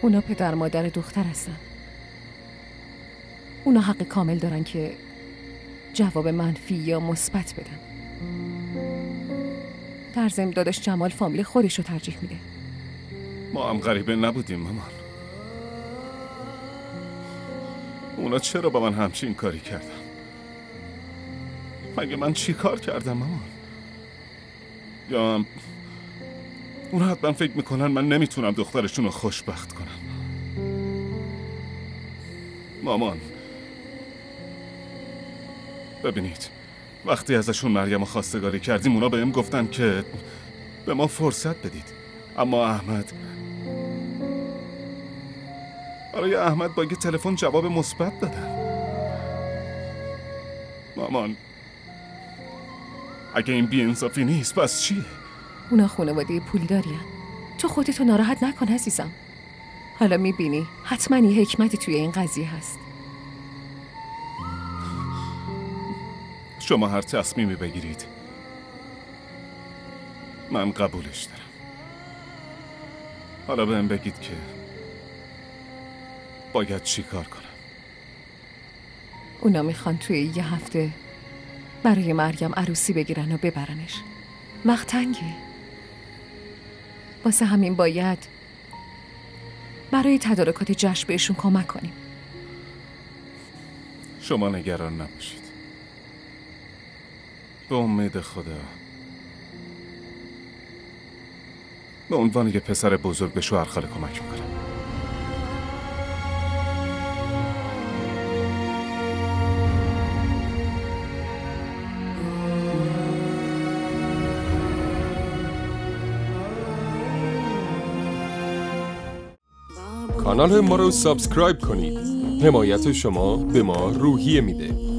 اونا پدر مادر دختر هستن. اونا حق کامل دارن که جواب منفی یا مثبت بدن. در ضمن داداش جمال فامیل خودش رو ترجیح میده. ما هم غریبه نبودیم مامان. اونا چرا با من همچین کاری کردن؟ مگه من چی کار کردم مامان؟ یا اونا حتما فکر میکنن من نمیتونم دخترشون رو خوشبخت کنم. مامان ببینید، وقتی ازشون مریم رو خواستگاری کردیم اونا بهم گفتن که به ما فرصت بدید، اما احمد برای احمد با یه تلفن جواب مثبت دادن. مامان اگه این بی‌انصافی نیست پس چیه؟ اونا خانواده پولداری هن. تو خودتو ناراحت نکن عزیزم. حالا میبینی حتما یه حکمتی توی این قضیه هست. شما هر تصمیمی بگیرید من قبولش دارم. حالا بهم بگید که باید چی کار کنم. اونا میخوان توی یه هفته برای مریم عروسی بگیرن و ببرنش. وقت تنگه. واسه همین باید برای تدارکات جشن بهشون کمک کنیم. شما نگران نباشید. به امید خدا به عنوان یه پسر بزرگ به شوهر خاله کمک میکنم. کانال ما رو سابسکرایب کنید. حمایت شما به ما روحیه میده.